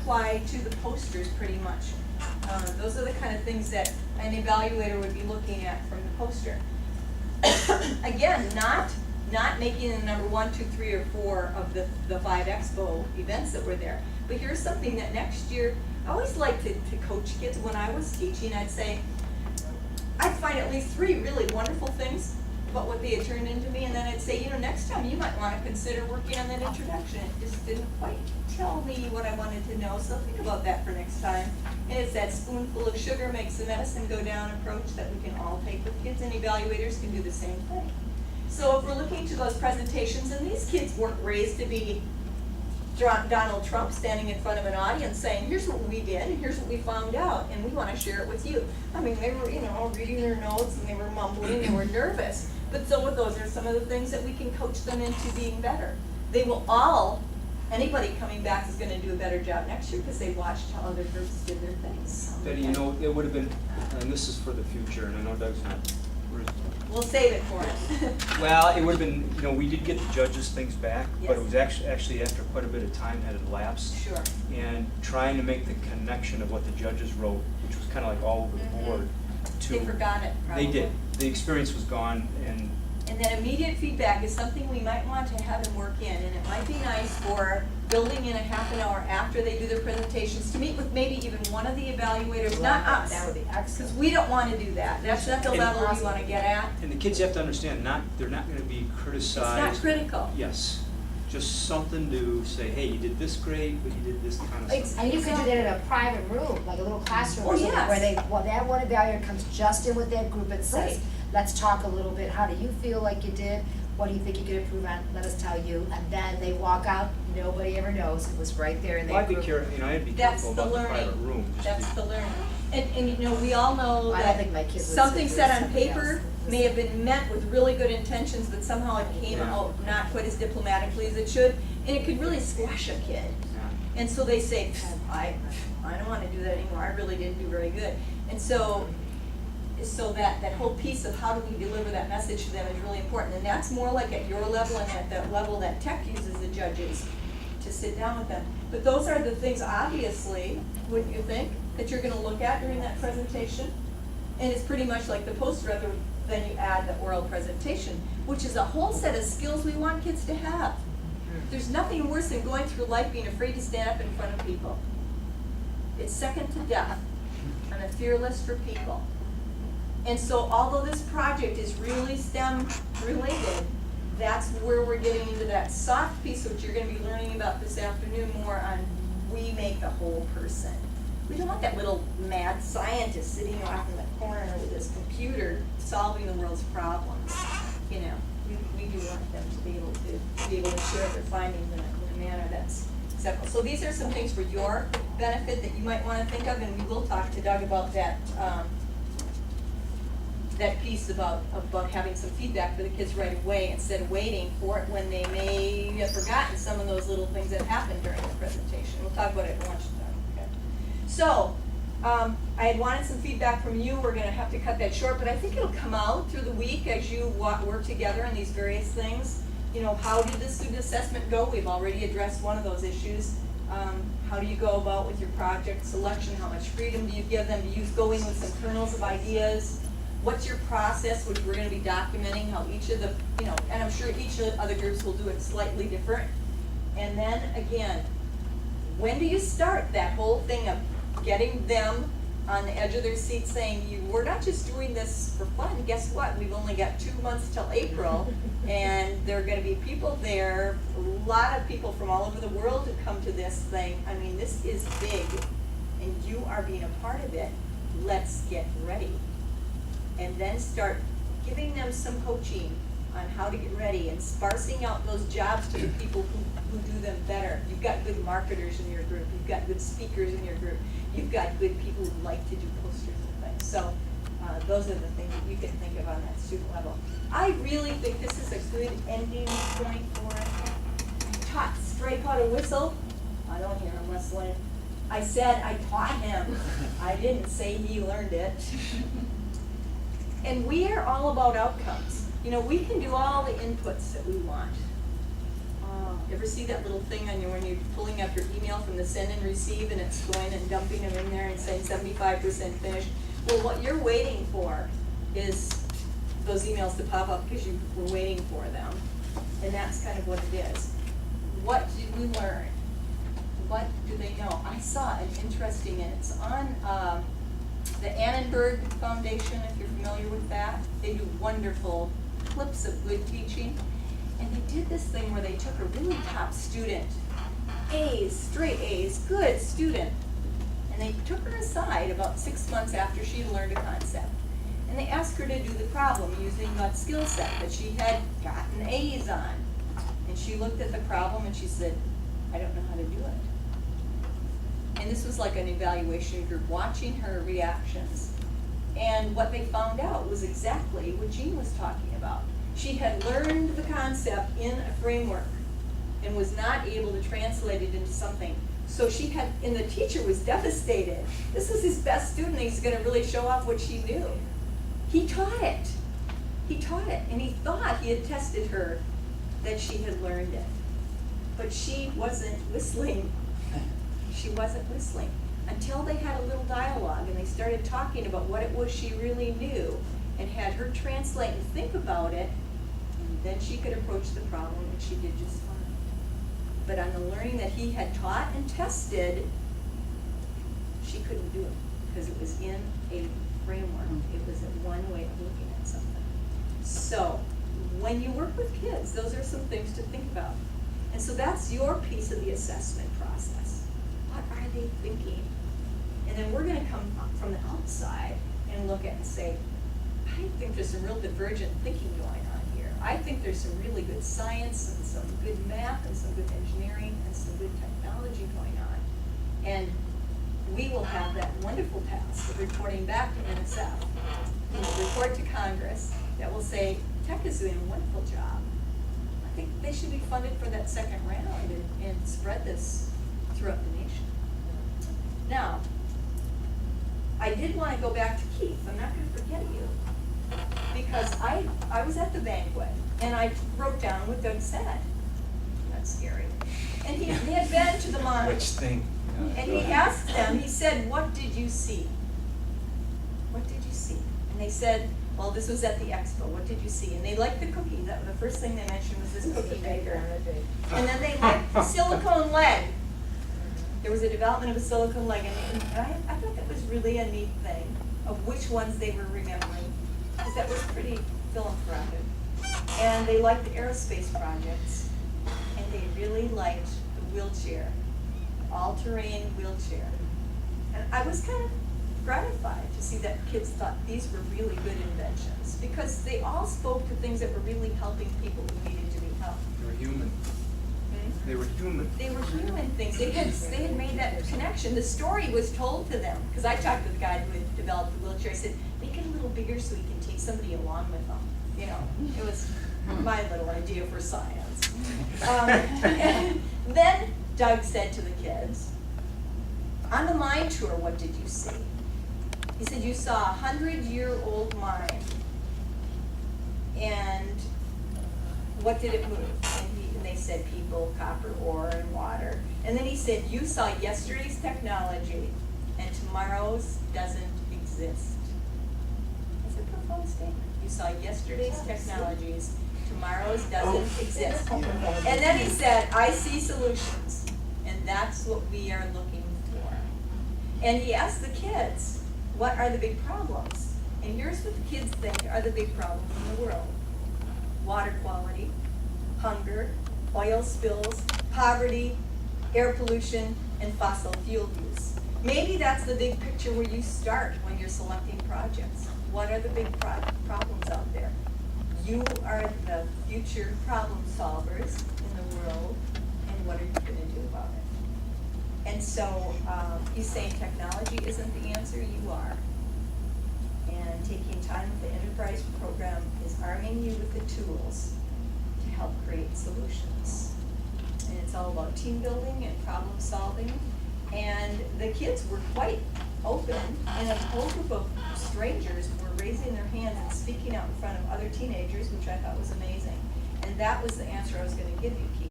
apply to the posters pretty much. Those are the kind of things that an evaluator would be looking at from the poster. Again, not making the number 1, 2, 3, or 4 of the 5 expo events that were there. But here's something that next year, I always like to coach kids. When I was teaching, I'd say, I'd find at least 3 really wonderful things about what they had turned into me, and then I'd say, next time you might want to consider working on that introduction. It just didn't quite tell me what I wanted to know, so think about that for next time. And it's that spoonful of sugar makes the medicine go down approach that we can all take with kids, and evaluators can do the same thing. So if we're looking to those presentations, and these kids weren't raised to be Donald Trump standing in front of an audience saying, here's what we did, and here's what we found out, and we want to share it with you. I mean, they were, reading their notes, and they were mumbling, they were nervous. But so with those are some of the things that we can coach them into being better. They will all, anybody coming back is going to do a better job next year because they watched how other groups did their things. Betty, it would have been, and this is for the future, and I know Doug's not. We'll save it for it. Well, it would have been, we did get the judges' things back, Yes. but it was actually after quite a bit of time had elapsed. Sure. And trying to make the connection of what the judges wrote, which was kind of like all over the board. They forgot it, probably. They did. The experience was gone, and then immediate feedback is something we might want to have them work in, and it might be nice for building in a half an hour after they do their presentations to meet with maybe even one of the evaluators, not us. That would be excellent. Because we don't want to do that. That's not the level we want to get at. And the kids have to understand, they're not going to be criticized. It's not critical. Yes. Just something to say, hey, you did this great, but you did this kind of stuff. And you could do that in a private room, like a little classroom Oh, or something, yes. where that one evaluator comes just in with that group and says, Right. let's talk a little bit, how do you feel like you did? What do you think you could improve on? Let us tell you. And then they walk out, nobody ever knows, it was right there in Well, that I'd be group. careful, I'd be That's careful the about the learning. private room. That's the learning. And we all know I don't that think my kids would something sit said with on somebody paper else. may have been meant with really good intentions, but somehow it came Yeah. out not quite as diplomatically as it should, and it could really squash a kid. Yeah. And so they say, I don't want to do that anymore, I really didn't do very good. And so that whole piece of how do we deliver that message to them is really important. And that's more like at your level and at that level that tech uses the judges to sit down with them. But those are the things, obviously, wouldn't you think, that you're going to look at during that presentation? And it's pretty much like the poster, then you add the oral presentation, which is a whole set of skills we want kids to have. There's nothing worse than going through life being afraid to stand up in front of people. It's second to death on a fearless for people. And so although this project is really STEM related, that's where we're getting into that soft piece, which you're going to be learning about this afternoon more on we make the whole person. We don't want that little mad scientist sitting off in the corner with his computer solving the world's problems. We do want them to be able to share their findings in a manner that's acceptable. So these are some things for your benefit that you might want to think of, and we will talk to Doug about that. That piece about having some feedback for the kids right away instead of waiting for it when they may have forgotten some of those little things that happened during the presentation. We'll talk about it at lunch time. Okay. So, I had wanted some feedback from you. We're going to have to cut that short, but I think it'll come out through the week as you work together on these various things. How did the student assessment go? We've already addressed one of those issues. How do you go about with your project selection? How much freedom do you give them? Do you go in with some kernels of ideas? What's your process, which we're going to be documenting, how each of the, and I'm sure each of the other groups will do it slightly different. And then again, when do you start that whole thing of getting them on the edge of their seat saying, we're not just doing this for fun, guess what? We've only got 2 months till April, and there are going to be people there, a lot of people from all over the world who come to this thing. I mean, this is big, and you are being a part of it. Let's get ready. And then start giving them some coaching on how to get ready and sparsing out those jobs to the people who do them better. You've got good marketers in your group. You've got good speakers in your group. You've got good people who like to do posters and things. So those are the things that you can think of on that student level. I really think this is a good ending point for it. Taught strike out a whistle. I don't hear him whistling. I said I taught him. I didn't say he learned it. And we are all about outcomes. We can do all the inputs that we want. You ever see that little thing on your, when you're pulling up your email from the send and receive, and it's going and dumping them in there and saying 75% finished? Well, what you're waiting for is those emails to pop up because you were waiting for them. And that's kind of what it is. What did we learn? What do they know? I saw an interesting, and it's on the Annenberg Foundation, if you're familiar with that. They do wonderful clips of good teaching. And they did this thing where they took a really top student, A's, straight A's, good student, and they took her aside about 6 months after she had learned a concept. And they asked her to do the problem using that skill set that she had gotten A's on. And she looked at the problem and she said, I don't know how to do it. And this was like an evaluation group watching her reactions. And what they found out was exactly what Jean was talking about. She had learned the concept in a framework and was not able to translate it into something. So she had, and the teacher was devastated. This was his best student, he's gonna really show off what she knew. He taught it. He taught it, and he thought he had tested her that she had learned it. But she wasn't whistling. She wasn't whistling until they had a little dialogue and they started talking about what it was she really knew and had her translate and think about it, and then she could approach the problem, and she did just fine. But on the learning that he had taught and tested, she couldn't do it because it was in a framework. It was one way of looking at something. So when you work with kids, those are some things to think about. And so that's your piece of the assessment process. What are they thinking? And then we're going to come from the outside and look at and say, I think there's some real divergent thinking going on here. I think there's some really good science and some good math and some good engineering and some good technology going on. And we will have that wonderful task of reporting back to NSF. We'll report to Congress that will say, Tech is doing a wonderful job. I think they should be funded for that second round and spread this throughout the nation. Now, I did want to go back to Keith. I'm not going to forget you. Because I was at the banquet, and I wrote down what Doug said. That's scary. And he had been to the monitor. Which thing? And he asked them, he said, what did you see? What did you see? And they said, well, this was at the expo. What did you see? And they liked the cookie. The first thing they mentioned was this cookie maker. And then they liked the silicone leg. There was a development of a silicone leg. And I thought that was really a neat thing of which ones they were remembering. Because that was pretty philanthropic. And they liked the aerospace projects. And they really liked the wheelchair, all-terrain wheelchair. And I was kind of gratified to see that kids thought these were really good inventions because they all spoke to things that were really helping people who needed to be helped. They were human. They were human. They were human things. They had made that connection. The story was told to them because I talked to the guy who had developed the wheelchair. I said, make it a little bigger so he can take somebody along with him. You know, it was my little idea for science. And then Doug said to the kids, on the mine tour, what did you see? He said, you saw a 100-year-old mine. And what did it move? And they said people, copper, ore, and water. And then he said, you saw yesterday's technology, and tomorrow's doesn't exist. That's a profound statement. You saw yesterday's technologies, tomorrow's doesn't exist. And then he said, I see solutions, and that's what we are looking for. And he asked the kids, what are the big problems? And here's what the kids think are the big problems in the world. Water quality, hunger, oil spills, poverty, air pollution, and fossil fuel use. Maybe that's the big picture where you start when you're selecting projects. What are the big problems out there? You are the future problem solvers in the world, and what are you going to do about it? And so he's saying technology isn't the answer, you are. And taking time with the enterprise program is arming you with the tools to help create solutions. And it's all about team building and problem solving. And the kids were quite open, and a whole group of strangers were raising their hands and speaking out in front of other teenagers, which I thought was amazing. And that was the answer I was going to give you, Keith.